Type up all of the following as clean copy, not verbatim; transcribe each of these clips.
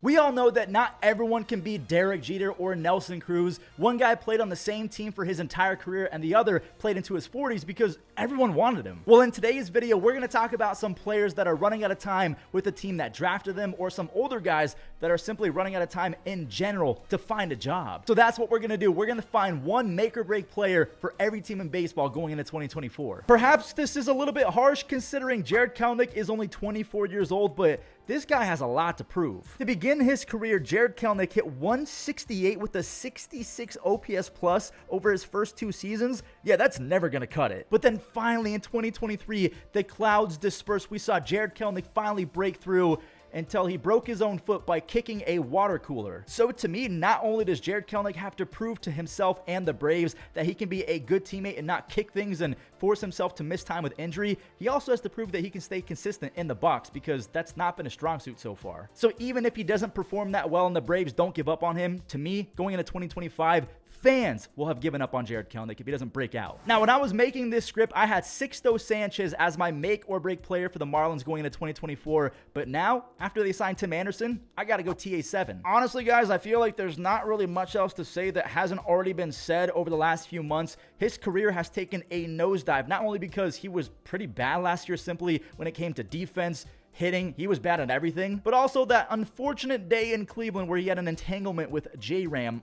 We all know that not everyone can be Derek Jeter or Nelson Cruz. One guy played on the same team for his entire career and the other played into his 40s because everyone wanted him. Well, in today's video, we're going to talk about some players that are running out of time with a team that drafted them, or some older guys that are simply running out of time in general to find a job. So that's what we're going to do. We're going to find one make or break player for every team in baseball going into 2024. Perhaps this is a little bit harsh considering Jarred Kelenic is only 24 years old, but this guy has a lot to prove. To begin his career, Jarred Kelenic hit 168 with a 66 OPS plus over his first 2 seasons. Yeah, that's never gonna cut it. But then finally in 2023, the clouds dispersed. We saw Jarred Kelenic finally break through until he broke his own foot by kicking a water cooler. So to me, not only does Jarred Kelenic have to prove to himself and the Braves that he can be a good teammate and not kick things and force himself to miss time with injury, he also has to prove that he can stay consistent in the box, because that's not been a strong suit so far. So even if he doesn't perform that well and the Braves don't give up on him, to me, going into 2025, fans will have given up on Jarred Kelenic if he doesn't break out. Now, when I was making this script, I had Sixto Sanchez as my make or break player for the Marlins going into 2024, but now, after they signed Tim Anderson, I gotta go TA7. Honestly, guys, I feel like there's not really much else to say that hasn't already been said over the last few months. His career has taken a nosedive, not only because he was pretty bad last year simply when it came to defense, hitting, he was bad at everything, but also that unfortunate day in Cleveland where he had an entanglement with J-Ram.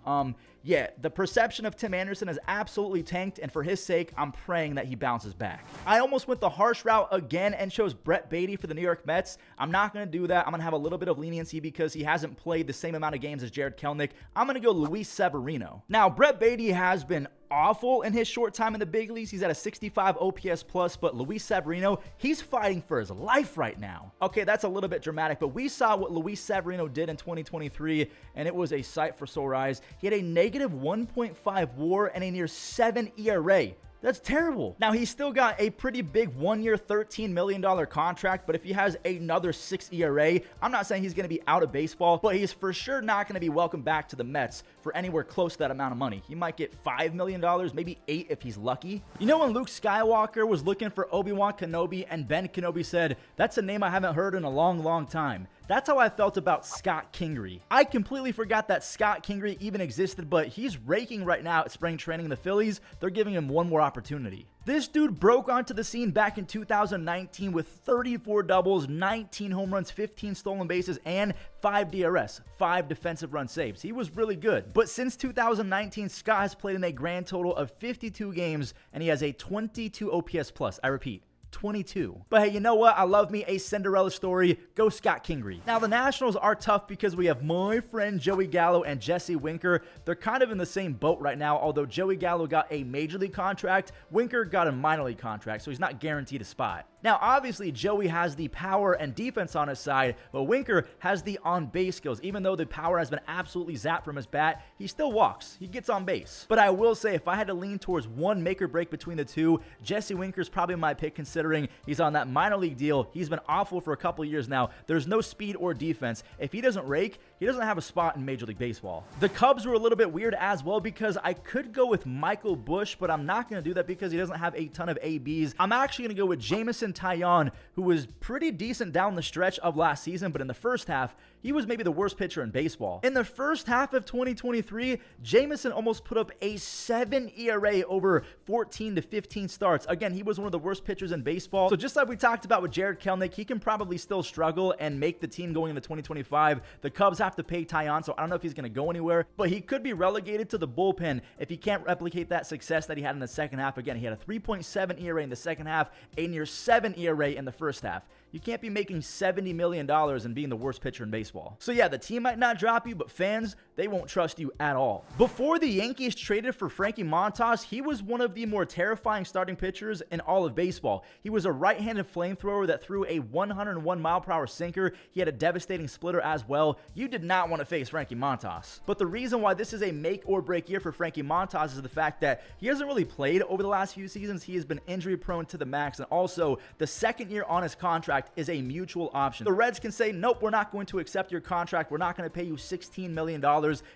Yeah, the perception of Tim Anderson has absolutely tanked, and for his sake, I'm praying that he bounces back. I almost went the harsh route again and chose Brett Baty for the New York Mets. I'm not going to do that. I'm going to have a little bit of leniency because he hasn't played the same amount of games as Jarred Kelenic. I'm going to go Luis Severino. Now, Brett Baty has been awful in his short time in the big leagues. He's at a 65 OPS plus, but Luis Severino, he's fighting for his life right now. Okay, that's a little bit dramatic, but we saw what Luis Severino did in 2023, and it was a sight for sore eyes. He had a negative 1.5 WAR and a near 7 ERA. That's terrible. Now, he's still got a pretty big 1-year, $13 million contract, but if he has another 6 ERA, I'm not saying he's going to be out of baseball, but he's for sure not going to be welcomed back to the Mets for anywhere close to that amount of money. He might get $5 million, maybe 8 if he's lucky. You know, when Luke Skywalker was looking for Obi-Wan Kenobi and Ben Kenobi said, "That's a name I haven't heard in a long time." That's how I felt about Scott Kingery. I completely forgot that Scott Kingery even existed, but he's raking right now at spring training in the Phillies. They're giving him one more opportunity. This dude broke onto the scene back in 2019 with 34 doubles, 19 home runs, 15 stolen bases, and 5 DRS, 5 defensive run saves. He was really good. But since 2019, Scott has played in a grand total of 52 games, and he has a 22 OPS plus. I repeat, 22. But hey, you know what? I love me a Cinderella story. Go Scott Kingery. Now, the Nationals are tough because we have my friend Joey Gallo and Jesse Winker. They're kind of in the same boat right now, although Joey Gallo got a major league contract, Winker got a minor league contract, so he's not guaranteed a spot. Now, obviously, Joey has the power and defense on his side, but Winker has the on-base skills. Even though the power has been absolutely zapped from his bat, he still walks. He gets on base. But I will say, if I had to lean towards one make or break between the two, Jesse Winker's probably my pick considering he's on that minor league deal. He's been awful for a couple years now. There's no speed or defense. If he doesn't rake, he doesn't have a spot in Major League Baseball. The Cubs were a little bit weird as well because I could go with Michael Busch, but I'm not going to do that because he doesn't have a ton of ABs. I'm actually going to go with Jameson Taillon, who was pretty decent down the stretch of last season, but in the first half, he was maybe the worst pitcher in baseball. In the first half of 2023, Jameson almost put up a 7 ERA over 14 to 15 starts. Again, he was one of the worst pitchers in baseball. So just like we talked about with Jarred Kelenic, he can probably still struggle and make the team going into 2025. The Cubs have to pay Taillon, so I don't know if he's going to go anywhere, but he could be relegated to the bullpen if he can't replicate that success that he had in the second half. Again, he had a 3.7 ERA in the second half, a near 7 ERA in the first half. You can't be making $70 million and being the worst pitcher in baseball. So yeah, the team might not drop you, but fans, they won't trust you at all. Before the Yankees traded for Frankie Montas, he was one of the more terrifying starting pitchers in all of baseball. He was a right-handed flamethrower that threw a 101 mile-per-hour sinker. He had a devastating splitter as well. You did not want to face Frankie Montas. But the reason why this is a make or break year for Frankie Montas is the fact that he hasn't really played over the last few seasons. He has been injury prone to the max, and also the second year on his contract is a mutual option. The Reds can say, nope, we're not going to accept your contract. We're not going to pay you $16 million.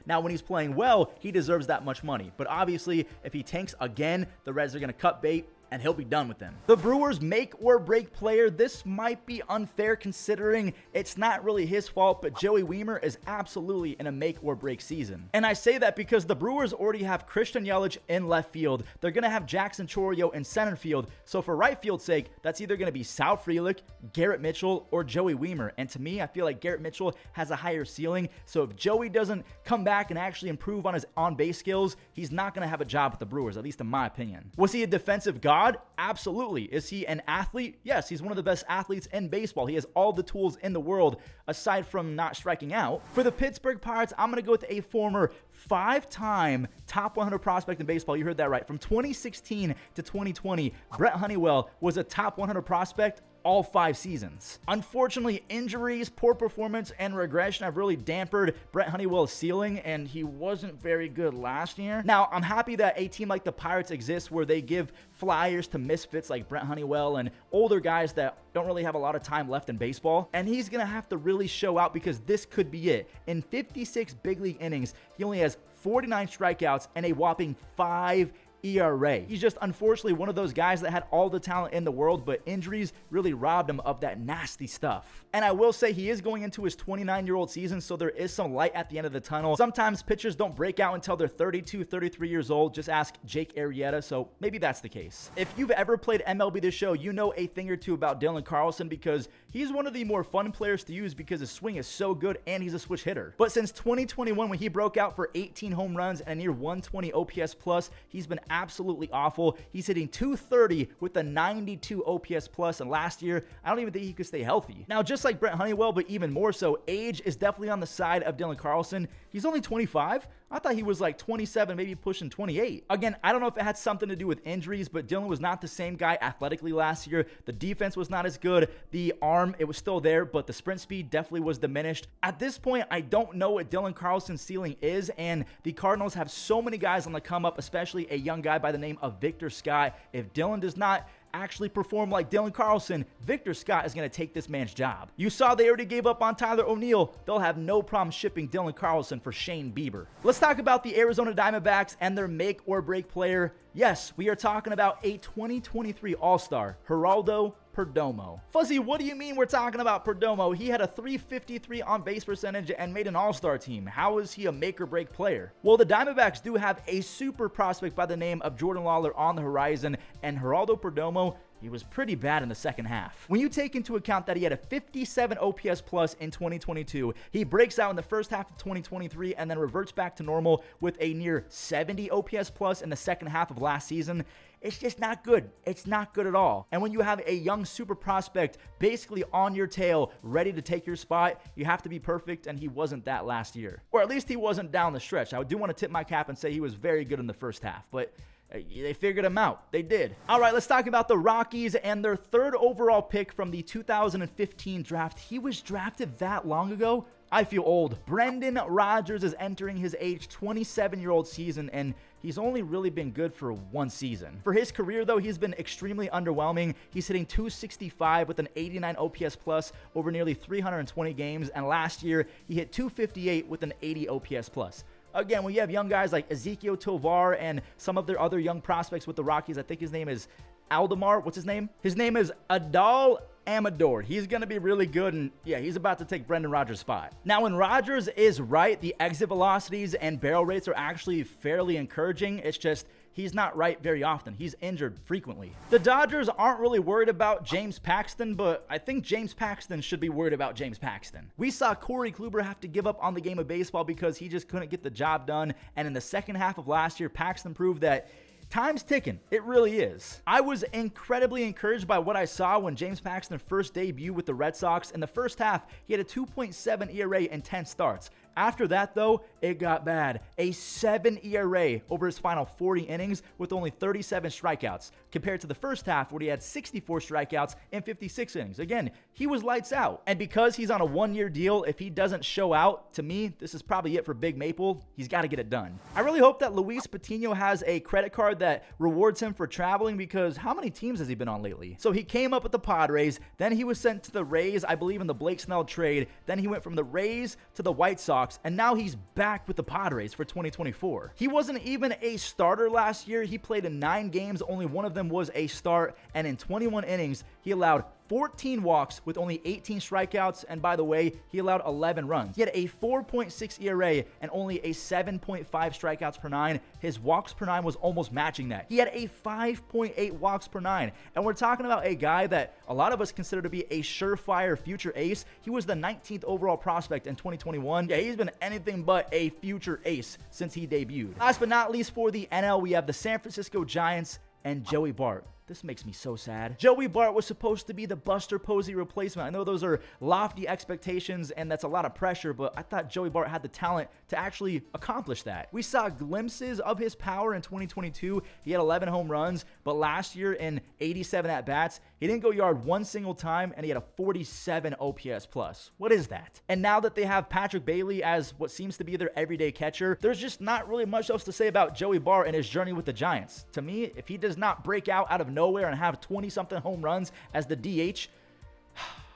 Now, when he's playing well, he deserves that much money. But obviously, if he tanks again, the Reds are going to cut bait, and he'll be done with them. The Brewers' make or break player, this might be unfair considering it's not really his fault, but Joey Wiemer is absolutely in a make or break season. And I say that because the Brewers already have Christian Yelich in left field. They're going to have Jackson Chourio in center field. So for right field's sake, that's either going to be Sal Frelick, Garrett Mitchell, or Joey Wiemer. And to me, I feel like Garrett Mitchell has a higher ceiling. So if Joey doesn't come back and actually improve on his on-base skills, he's not going to have a job with the Brewers, at least in my opinion. Was he a defensive god? Absolutely. Is he an athlete? Yes, he's one of the best athletes in baseball. He has all the tools in the world aside from not striking out. For the Pittsburgh Pirates, I'm going to go with a former 5-time top 100 prospect in baseball. You heard that right. From 2016 to 2020, Brent Honeywell was a top 100 prospect all 5 seasons. Unfortunately, injuries, poor performance, and regression have really dampened Brent Honeywell's ceiling, and he wasn't very good last year. Now, I'm happy that a team like the Pirates exists where they give flyers to misfits like Brent Honeywell and older guys that don't really have a lot of time left in baseball, and he's gonna have to really show out because this could be it. In 56 big league innings, he only has 49 strikeouts and a whopping 5 ERA. He's just unfortunately one of those guys that had all the talent in the world, but injuries really robbed him of that nasty stuff. And I will say he is going into his 29-year-old season, so there is some light at the end of the tunnel. Sometimes pitchers don't break out until they're 32, 33 years old. Just ask Jake Arrieta, so maybe that's the case. If you've ever played MLB The Show, you know a thing or two about Dylan Carlson because he's one of the more fun players to use because his swing is so good and he's a switch hitter. But since 2021, when he broke out for 18 home runs and a near 120 OPS plus, he's been absolutely awful. He's hitting .230 with a 92 OPS plus, and last year, I don't even think he could stay healthy. Now, just like Brent Honeywell, but even more so, age is definitely on the side of Dylan Carlson. He's only 25. I thought he was like 27, maybe pushing 28. Again, I don't know if it had something to do with injuries, but Dylan was not the same guy athletically last year. The defense was not as good. The arm, it was still there, but the sprint speed definitely was diminished. At this point, I don't know what Dylan Carlson's ceiling is, and the Cardinals have so many guys on the come up, especially a young guy by the name of Victor Scott. If Dylan does not actually perform like Dylan Carlson, Victor Scott is going to take this man's job. You saw they already gave up on Tyler O'Neill. They'll have no problem shipping Dylan Carlson for Shane Bieber. Let's talk about the Arizona Diamondbacks and their make or break player. Yes, we are talking about a 2023 All-Star, Geraldo Perdomo. Fuzzy, what do you mean we're talking about Perdomo? He had a .353 on-base percentage and made an All-Star team. How is he a make-or-break player? Well, the Diamondbacks do have a super prospect by the name of Jordan Lawler on the horizon, and Geraldo Perdomo, he was pretty bad in the second half. When you take into account that he had a 57 OPS plus in 2022, he breaks out in the first half of 2023 and then reverts back to normal with a near 70 OPS plus in the second half of last season. It's just not good. It's not good at all. And when you have a young super prospect basically on your tail, ready to take your spot, you have to be perfect, and he wasn't that last year. Or at least he wasn't down the stretch. I do want to tip my cap and say he was very good in the first half, but they figured him out. They did. All right, let's talk about the Rockies and their 3rd overall pick from the 2015 draft. He was drafted that long ago? I feel old. Brendan Rodgers is entering his age 27-year-old season, and he's only really been good for 1 season. For his career, though, he's been extremely underwhelming. He's hitting .265 with an 89 OPS plus over nearly 320 games, and last year, he hit .258 with an 80 OPS plus. Again, when you have young guys like Ezekiel Tovar and some of their other young prospects with the Rockies, I think his name is Aldemar. What's his name? His name is Adal Amador. He's going to be really good, and yeah, he's about to take Brendan Rodgers' spot. Now, when Rodgers is right, the exit velocities and barrel rates are actually fairly encouraging. It's just he's not right very often. He's injured frequently. The Dodgers aren't really worried about James Paxton, but I think James Paxton should be worried about James Paxton. We saw Corey Kluber have to give up on the game of baseball because he just couldn't get the job done, and in the second half of last year, Paxton proved that time's ticking. It really is. I was incredibly encouraged by what I saw when James Paxton first debuted with the Red Sox. In the first half, he had a 2.7 ERA in 10 starts. After that, though, it got bad. A 7 ERA over his final 40 innings with only 37 strikeouts, compared to the first half where he had 64 strikeouts in 56 innings. Again, he was lights out. And because he's on a 1-year deal, if he doesn't show out, to me, this is probably it for Big Maple. He's got to get it done. I really hope that Luis Patinho has a credit card that rewards him for traveling, because how many teams has he been on lately? So he came up with the Padres, then he was sent to the Rays, I believe in the Blake Snell trade, then he went from the Rays to the White Sox, Sox, and now he's back with the Padres for 2024. He wasn't even a starter last year. He played in 9 games, only one of them was a start, and in 21 innings, he allowed 14 walks with only 18 strikeouts, and by the way, he allowed 11 runs. He had a 4.6 ERA and only a 7.5 strikeouts per 9. His walks per 9 was almost matching that. He had a 5.8 walks per 9, and we're talking about a guy that a lot of us consider to be a surefire future ace. He was the 19th overall prospect in 2021. Yeah, he's been anything but a future ace since he debuted. Last but not least for the NL, we have the San Francisco Giants and Joey Bart. This makes me so sad. Joey Bart was supposed to be the Buster Posey replacement. I know those are lofty expectations and that's a lot of pressure, but I thought Joey Bart had the talent to actually accomplish that. We saw glimpses of his power in 2022. He had 11 home runs, but last year in 87 at-bats, he didn't go yard one single time, and he had a 47 OPS plus. What is that? And now that they have Patrick Bailey as what seems to be their everyday catcher, there's just not really much else to say about Joey Bart and his journey with the Giants. To me, if he does not break out of nowhere and have 20-something home runs as the DH,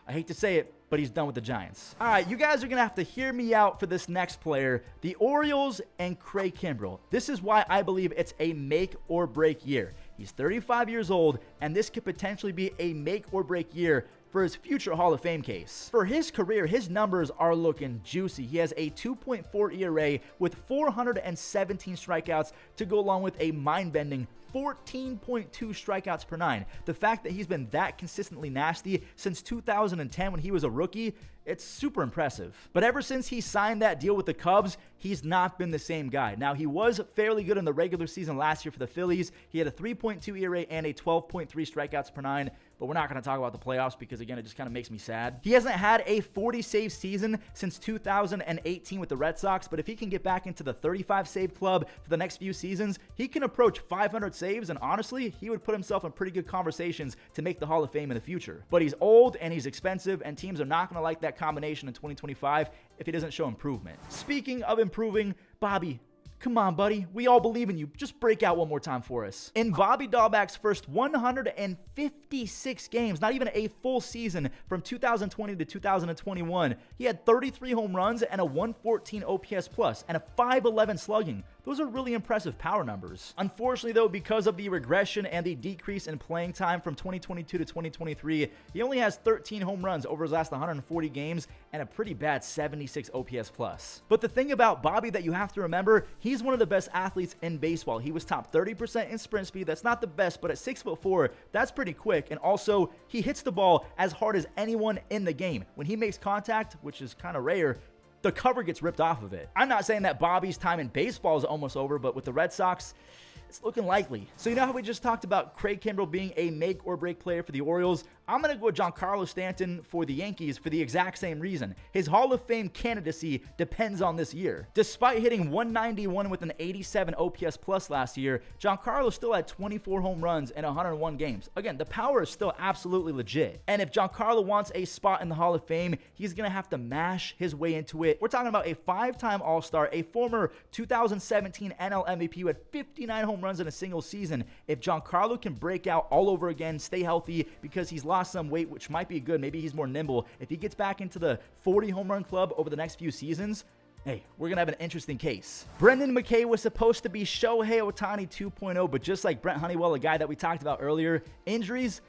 I hate to say it, but he's done with the Giants. All right, you guys are going to have to hear me out for this next player, the Orioles and Craig Kimbrel. This is why I believe it's a make or break year. He's 35 years old, and this could potentially be a make or break year for his future Hall of Fame case. For his career, his numbers are looking juicy. He has a 2.4 ERA with 417 strikeouts to go along with a mind-bending 14.2 strikeouts per 9. The fact that he's been that consistently nasty since 2010 when he was a rookie, it's super impressive. But ever since he signed that deal with the Cubs, he's not been the same guy. Now, he was fairly good in the regular season last year for the Phillies. He had a 3.2 ERA and a 12.3 strikeouts per 9, but we're not going to talk about the playoffs because, again, it just kind of makes me sad. He hasn't had a 40-save season since 2018 with the Red Sox, but if he can get back into the 35-save club for the next few seasons, he can approach 500 saves, and honestly, he would put himself in pretty good conversations to make the Hall of Fame in the future. But he's old and he's expensive, and teams are not going to like that combination in 2025 if he doesn't show improvement. Speaking of improving, Bobby, come on, buddy. We all believe in you. Just break out one more time for us. In Bobby Dalbec's first 156 games, not even a full season from 2020 to 2021, he had 33 home runs and a 114 OPS plus and a 511 slugging. Those are really impressive power numbers. Unfortunately, though, because of the regression and the decrease in playing time from 2022 to 2023, he only has 13 home runs over his last 140 games and a pretty bad 76 OPS plus. But the thing about Bobby that you have to remember, he's one of the best athletes in baseball. He was top 30% in sprint speed. That's not the best, but at 6'4", that's pretty quick. And also, he hits the ball as hard as anyone in the game. When he makes contact, which is kind of rare, the cover gets ripped off of it. I'm not saying that Bobby's time in baseball is almost over, but with the Red Sox, it's looking likely. So you know how we just talked about Craig Kimbrel being a make or break player for the Orioles? I'm going to go with Giancarlo Stanton for the Yankees for the exact same reason. His Hall of Fame candidacy depends on this year. Despite hitting 191 with an 87 OPS plus last year, Giancarlo still had 24 home runs in 101 games. Again, the power is still absolutely legit. And if Giancarlo wants a spot in the Hall of Fame, he's going to have to mash his way into it. We're talking about a 5-time All-Star, a former 2017 NL MVP who had 59 home runs in a single season. If Giancarlo can break out all over again, stay healthy because he's lost some weight, which might be good. Maybe he's more nimble. If he gets back into the 40 home run club over the next few seasons, hey, we're going to have an interesting case. Brendan McKay was supposed to be Shohei Ohtani 2.0, but just like Brent Honeywell, a guy that we talked about earlier, injuries,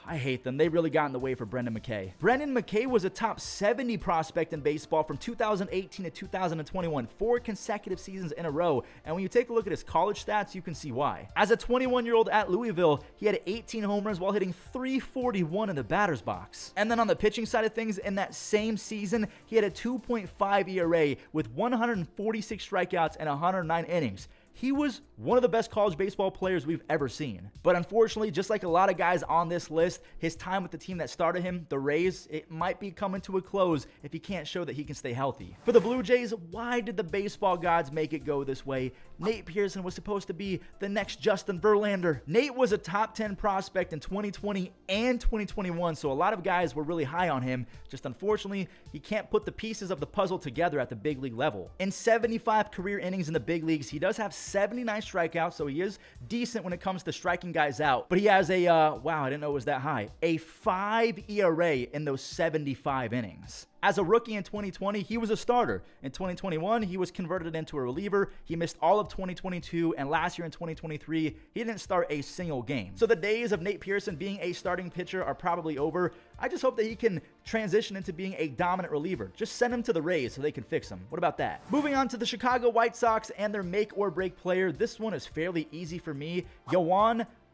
I hate them. They really got in the way for Brendan McKay. Brendan McKay was a top 70 prospect in baseball from 2018 to 2021, 4 consecutive seasons in a row. And when you take a look at his college stats, you can see why. As a 21-year-old at Louisville, he had 18 home runs while hitting .341 in the batter's box. And then on the pitching side of things, in that same season, he had a 2.5 ERA with 146 strikeouts and 109 innings. He was one of the best college baseball players we've ever seen. But unfortunately, just like a lot of guys on this list, his time with the team that started him, the Rays, it might be coming to a close if he can't show that he can stay healthy. For the Blue Jays, why did the baseball gods make it go this way? Nate Pearson was supposed to be the next Justin Verlander. Nate was a top 10 prospect in 2020 and 2021, so a lot of guys were really high on him. Just unfortunately, he can't put the pieces of the puzzle together at the big league level. In 75 career innings in the big leagues, he does have 79 strikeouts, so he is decent when it comes to striking guys out. But he has a, wow, I didn't know it was that high, a 5 ERA in those 75 innings. As a rookie in 2020, he was a starter. In 2021, he was converted into a reliever. He missed all of 2022, and last year in 2023, he didn't start a single game. So the days of Nate Pearson being a starting pitcher are probably over. I just hope that he can transition into being a dominant reliever. Just send him to the Rays so they can fix him. What about that? Moving on to the Chicago White Sox and their make or break player. This one is fairly easy for me.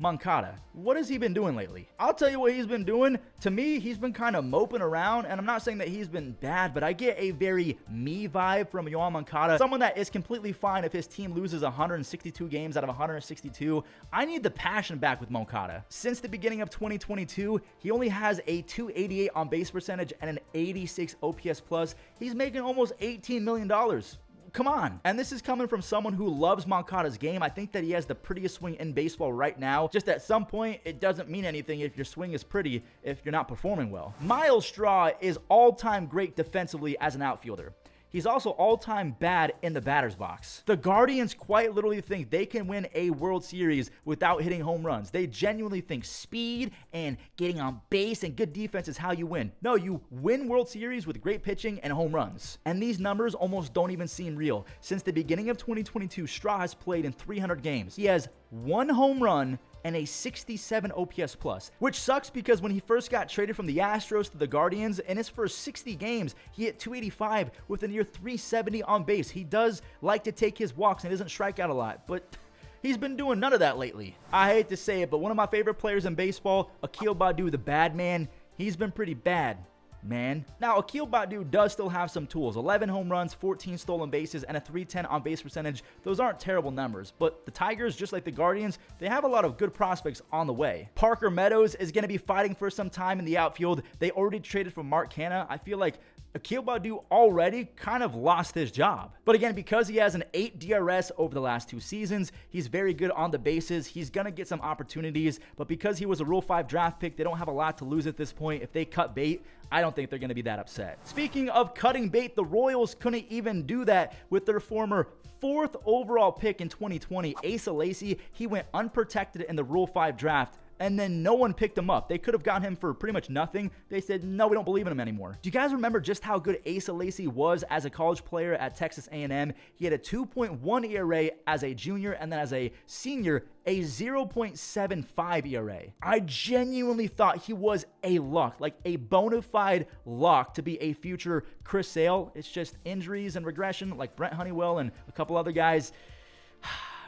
Moncada. What has he been doing lately? I'll tell you what he's been doing. To me, he's been kind of moping around, and I'm not saying that he's been bad, but I get a very me vibe from Moncada. Someone that is completely fine if his team loses 162 games out of 162. I need the passion back with Moncada. Since the beginning of 2022, he only has a 288 on base percentage and an 86 OPS plus. He's making almost $18 million. Come on. And this is coming from someone who loves Moncada's game. I think that he has the prettiest swing in baseball right now. Just at some point, it doesn't mean anything if your swing is pretty if you're not performing well. Miles Straw is all-time great defensively as an outfielder. He's also all-time bad in the batter's box. The Guardians quite literally think they can win a World Series without hitting home runs. They genuinely think speed and getting on base and good defense is how you win. No, you win World Series with great pitching and home runs. And these numbers almost don't even seem real. Since the beginning of 2022, Straw has played in 300 games. He has 1 home run and a 67 OPS plus, which sucks because when he first got traded from the Astros to the Guardians, in his first 60 games, he hit 285 with a near 370 on base. He does like to take his walks and doesn't strike out a lot, but he's been doing none of that lately. I hate to say it, but one of my favorite players in baseball, Akil Baddoo, the bad man, he's been pretty bad, man. Now, Akil Baddoo does still have some tools. 11 home runs, 14 stolen bases, and a 310 on base percentage. Those aren't terrible numbers, but the Tigers, just like the Guardians, they have a lot of good prospects on the way. Parker Meadows is going to be fighting for some time in the outfield. They already traded for Mark Canha. I feel like Akil Baddoo already kind of lost his job. But again, because he has an 8 DRS over the last 2 seasons, he's very good on the bases. He's going to get some opportunities, but because he was a Rule 5 draft pick, they don't have a lot to lose at this point. If they cut bait, I don't think they're going to be that upset. Speaking of cutting bait, the Royals couldn't even do that with their former 4th overall pick in 2020, Asa Lacy. He went unprotected in the Rule 5 draft, and then no one picked him up. They could have gotten him for pretty much nothing. They said, no, we don't believe in him anymore. Do you guys remember just how good Asa Lacy was as a college player at Texas A&M? He had a 2.1 ERA as a junior, and then as a senior, a 0.75 ERA. I genuinely thought he was a lock, like a bona fide lock to be a future Chris Sale. It's just injuries and regression, like Brent Honeywell and a couple other guys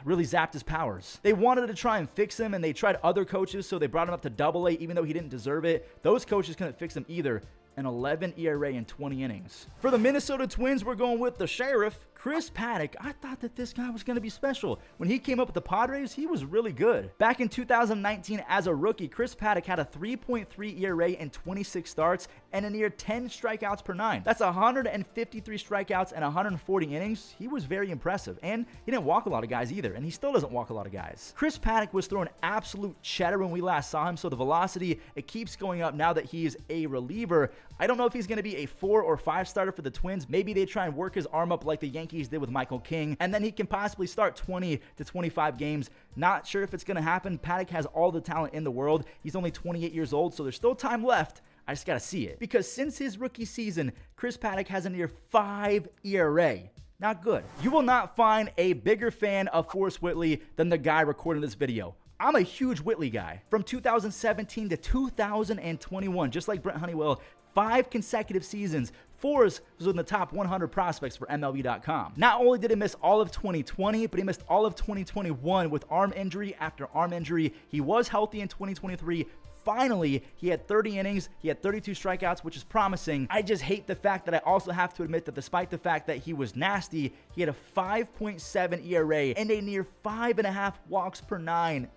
really zapped his powers. They wanted to try and fix him, and they tried other coaches, so they brought him up to Double-A, even though he didn't deserve it. Those coaches couldn't fix him either. An 11 ERA in 20 innings. For the Minnesota Twins, we're going with the Sheriff, Chris Paddack. I thought that this guy was going to be special. When he came up with the Padres, he was really good. Back in 2019, as a rookie, Chris Paddack had a 3.3 ERA in 26 starts and a near 10 strikeouts per 9. That's 153 strikeouts and 140 innings. He was very impressive, and he didn't walk a lot of guys either, and he still doesn't walk a lot of guys. Chris Paddack was throwing absolute cheddar when we last saw him, so the velocity, it keeps going up now that he's a reliever. I don't know if he's going to be a 4 or 5 starter for the Twins. Maybe they try and work his arm up like the Yankees did with Michael King, and then he can possibly start 20 to 25 games. Not sure if it's going to happen. Paddack has all the talent in the world. He's only 28 years old, so there's still time left. I just got to see it. Because since his rookie season, Chris Paddack has a near 5 ERA. Not good. You will not find a bigger fan of Forrest Whitley than the guy recording this video. I'm a huge Whitley guy. From 2017 to 2021, just like Brent Honeywell, 5 consecutive seasons, Forrest was in the top 100 prospects for MLB.com. Not only did he miss all of 2020, but he missed all of 2021 with arm injury after arm injury. He was healthy in 2023. Finally, he had 30 innings, he had 32 strikeouts, which is promising. I just hate the fact that I also have to admit that despite the fact that he was nasty, he had a 5.7 ERA and a near 5.5 walks per 9.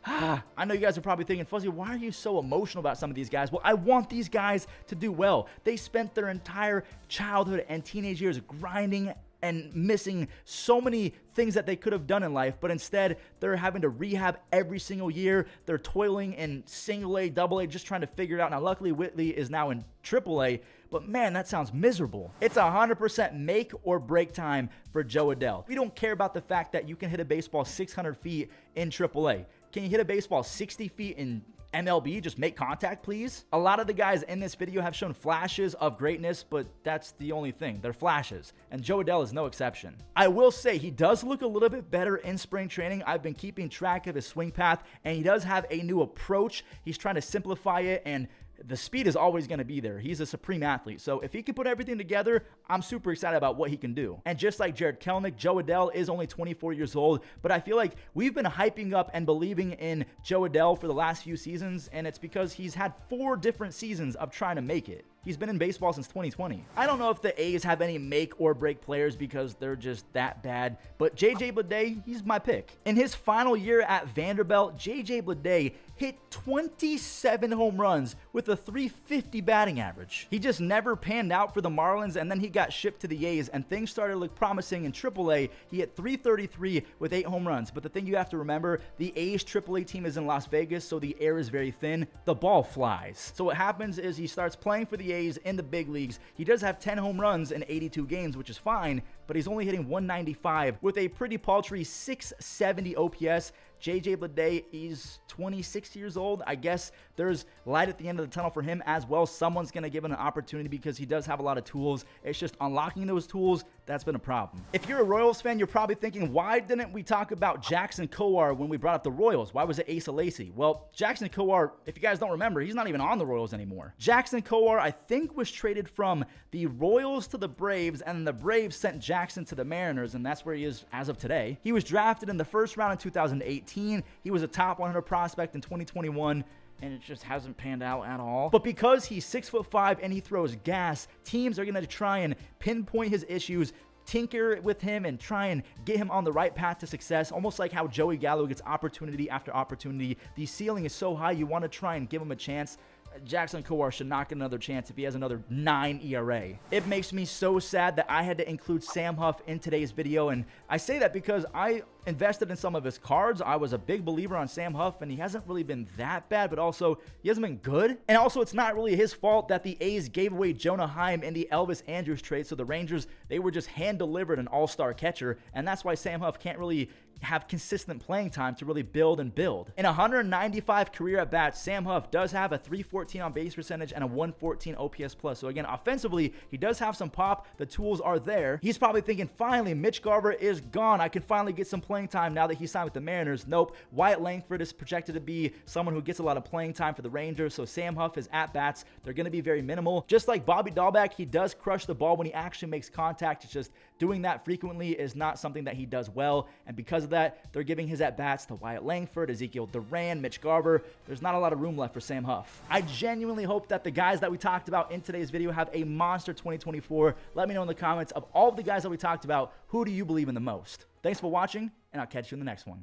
I know you guys are probably thinking, Fuzzy, why are you so emotional about some of these guys? Well, I want these guys to do well. They spent their entire childhood and teenage years grinding and missing so many things that they could have done in life, but instead they're having to rehab every single year. They're toiling in single A, double A, just trying to figure it out. Now, luckily, Whitley is now in triple A, but man, that sounds miserable. It's 100% make or break time for Jo Adell. We don't care about the fact that you can hit a baseball 600 feet in triple A. Can you hit a baseball 60 feet in MLB? Just make contact, please. A lot of the guys in this video have shown flashes of greatness, but that's the only thing. They're flashes, and Jo Adell is no exception. I will say he does look a little bit better in spring training. I've been keeping track of his swing path, and he does have a new approach. He's trying to simplify it, and the speed is always going to be there. He's a supreme athlete. So if he can put everything together, I'm super excited about what he can do. And just like Jared Kelenic, Jo Adell is only 24 years old, but I feel like we've been hyping up and believing in Jo Adell for the last few seasons, and it's because he's had 4 different seasons of trying to make it. He's been in baseball since 2020. I don't know if the A's have any make or break players because they're just that bad, but JJ Bleday, he's my pick. In his final year at Vanderbilt, JJ Bleday hit 27 home runs with a .350 batting average. He just never panned out for the Marlins, and then he got shipped to the A's, and things started to look promising in AAA. He hit .333 with 8 home runs, but the thing you have to remember, the A's AAA team is in Las Vegas, so the air is very thin. The ball flies. So what happens is he starts playing for the A's in the big leagues. He does have 10 home runs in 82 games, which is fine, but he's only hitting 195 with a pretty paltry 670 OPS. JJ Bleday, he's 26 years old. I guess there's light at the end of the tunnel for him as well. Someone's going to give him an opportunity because he does have a lot of tools. It's just unlocking those tools that's been a problem. If you're a Royals fan, you're probably thinking, why didn't we talk about Jackson Kowar when we brought up the Royals? Why was it Asa Lacy? Well, Jackson Kowar, if you guys don't remember, he's not even on the Royals anymore. Jackson Kowar, I think, was traded from the Royals to the Braves, and the Braves sent Jackson to the Mariners, and that's where he is as of today. He was drafted in the first round in 2018. He was a top 100 prospect in 2021. And it just hasn't panned out at all. But because he's 6'5" and he throws gas, teams are going to try and pinpoint his issues, tinker with him, and try and get him on the right path to success, almost like how Joey Gallo gets opportunity after opportunity. The ceiling is so high, you want to try and give him a chance. Jackson Kowar should not get another chance if he has another 9 ERA. It makes me so sad that I had to include Sam Huff in today's video, and I say that because I invested in some of his cards. I was a big believer on Sam Huff, and he hasn't really been that bad, but also he hasn't been good. And also, it's not really his fault that the A's gave away Jonah Heim in the Elvis Andrus trade, so the Rangers, they were just hand-delivered an all-star catcher, and that's why Sam Huff can't really have consistent playing time to really build and build. In 195 career at-bats, Sam Huff does have a .314 on base percentage and a 114 OPS plus. So again, offensively, he does have some pop. The tools are there. He's probably thinking, finally, Mitch Garver is gone. I can finally get some playing time now that he signed with the Mariners. Nope. Wyatt Langford is projected to be someone who gets a lot of playing time for the Rangers. So Sam Huff, his at-bats, they're going to be very minimal. Just like Bobby Dalbec, he does crush the ball when he actually makes contact. It's just doing that frequently is not something that he does well. And because of that, they're giving his at-bats to Wyatt Langford, Ezekiel Duran, Mitch Garver. There's not a lot of room left for Sam Huff. I genuinely hope that the guys that we talked about in today's video have a monster 2024. Let me know in the comments, of all of the guys that we talked about, who do you believe in the most? Thanks for watching, and I'll catch you in the next one.